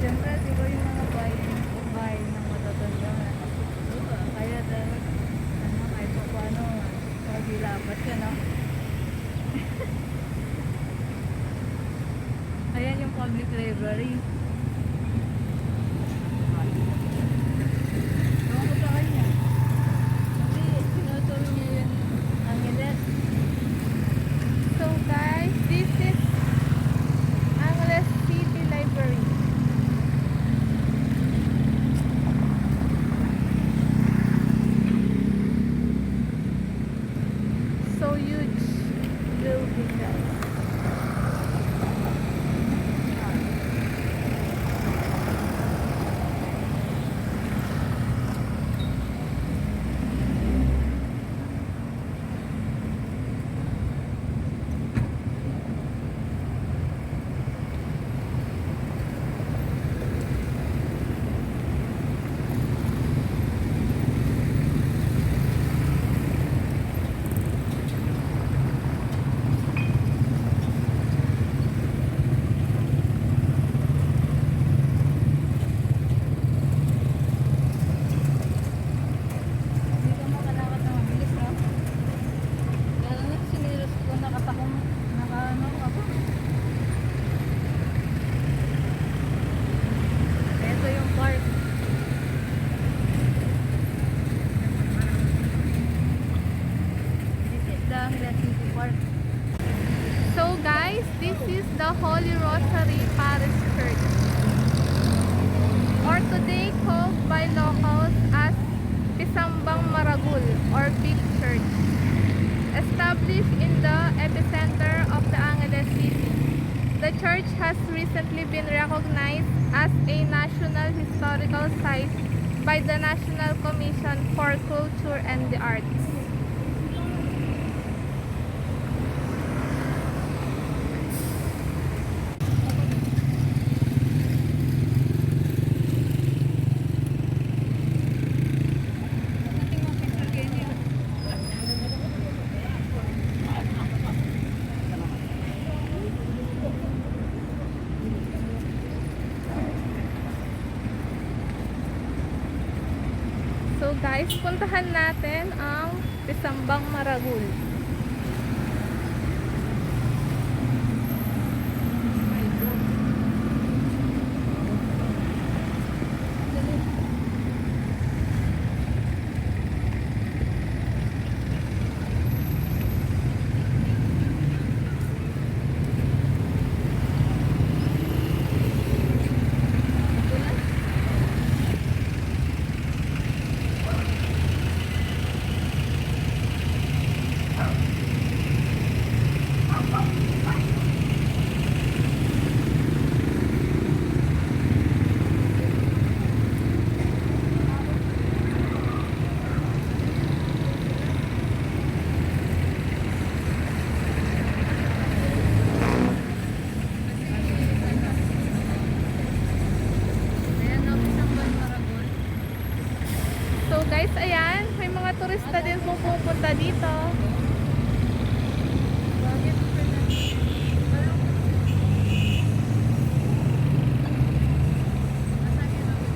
Siyempre, di ba yung mga bahay ng matatanda, kaya dapat, kahit pa paano, magilapat ka, no? Ayan yung public library. Ewan ko sa kanya. Kasi, tinuturo niya yun ang Angeles. So guys, this is Angeles City Library. So huge building guys. Hindi ka makalakad na mabilis, no? Lalo na sinilas ko nakatakong, nakaano ako. Ito yung park. This is the Angeles City Park. So guys, this is the Holy Rosary Parish Church, or today called by locals as Pisambang Maragul or Big Church. Established in the epicenter of the Angeles City, the church has recently been recognized as a National Historical Site by the National Commission for Culture and the Arts. Ating mga picture ganyan. So guys, puntahan natin ang Pisambang Maragul. Ayan, no, Pisambang Maragol. So guys, ayan, may mga turista din pupunta dito. Bakit? Parang, asan yun ang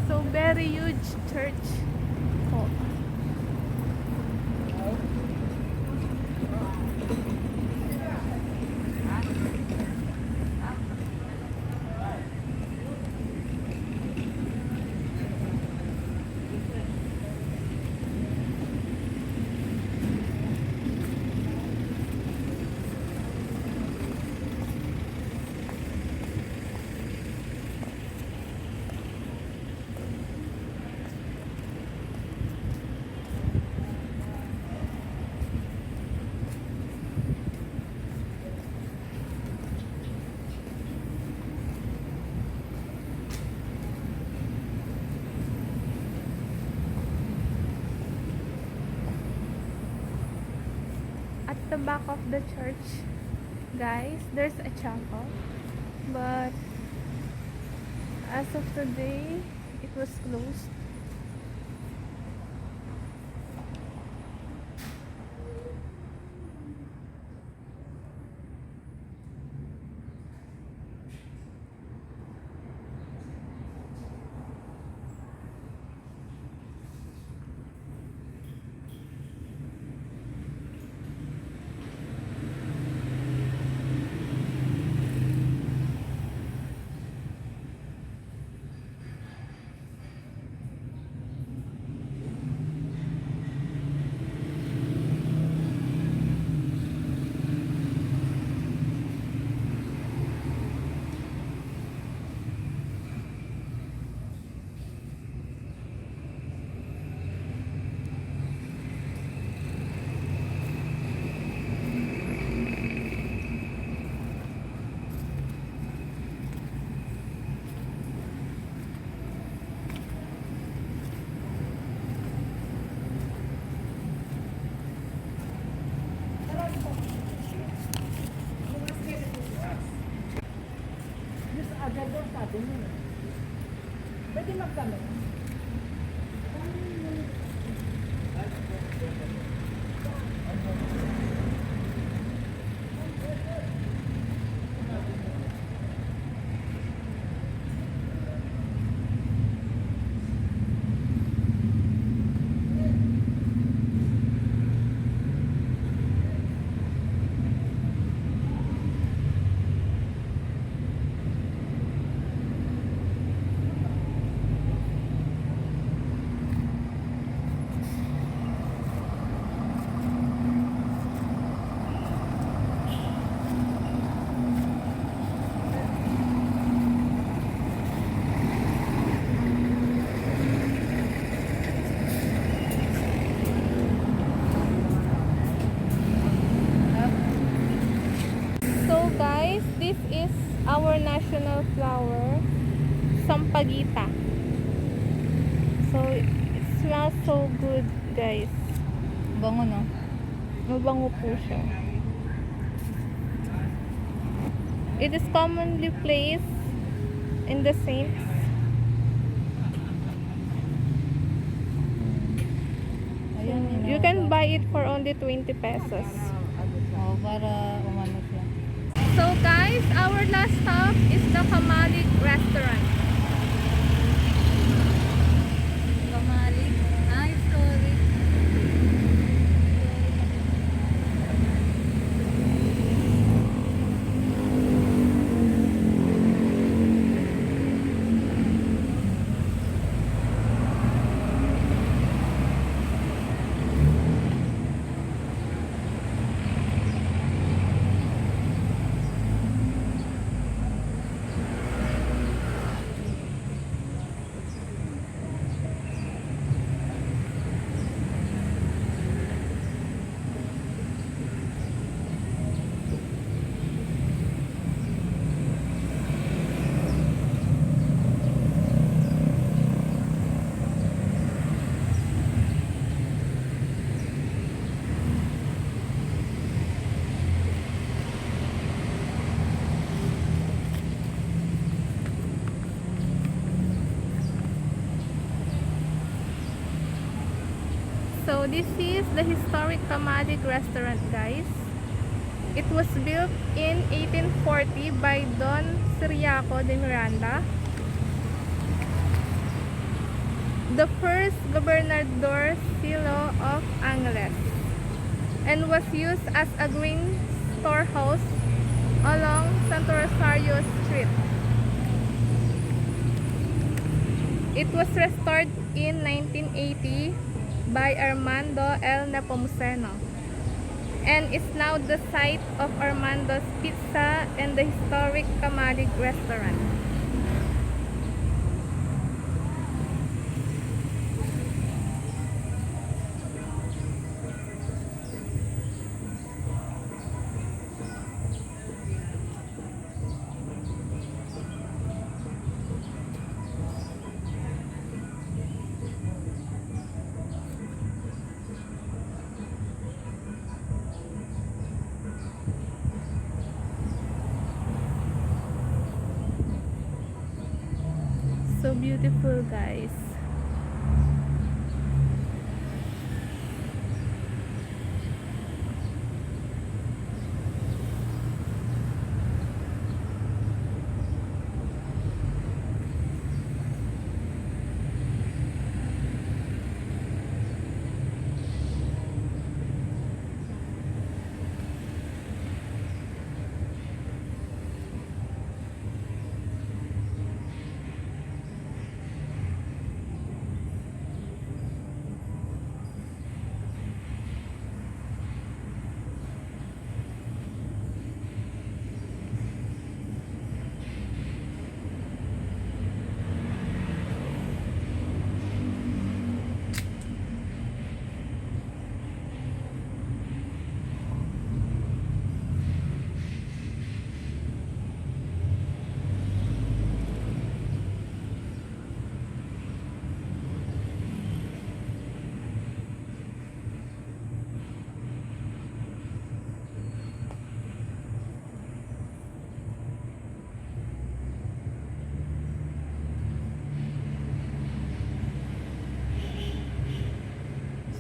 So very huge church. Oh. the back of the church, guys. There's a chapel, but as of today, it was closed. Pwede magkano? So guys, this is our national flower, Sampaguita. So it smells so good, guys. Bango, no? Mabango po siya. It is commonly placed in the saints. Ayan, You can buy it for only 20 pesos. Oh, para umano siya. So guys, our last stop is the Kamalig restaurant. Kamalig. Ay, sorry. So this is the historic Kamalig restaurant, guys. It was built in 1840 by Don Ciriaco de Miranda, the first gobernador silo of Angeles, and was used as a grain storehouse along Santo Rosario Street. It was restored in 1980 by Armando L. Nepomuceno and is now the site of Armando's Pizza and the historic Kamalig restaurant. beautiful, guys.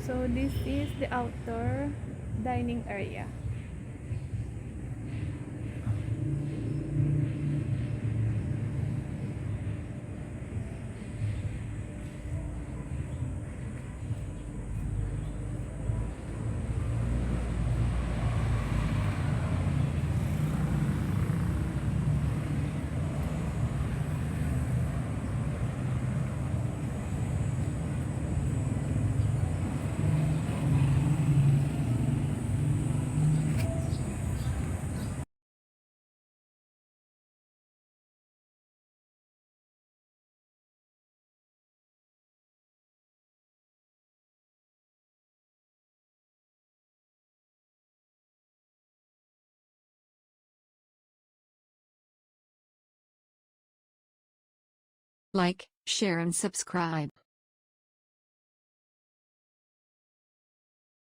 So this is the outdoor dining area. Like, share and subscribe.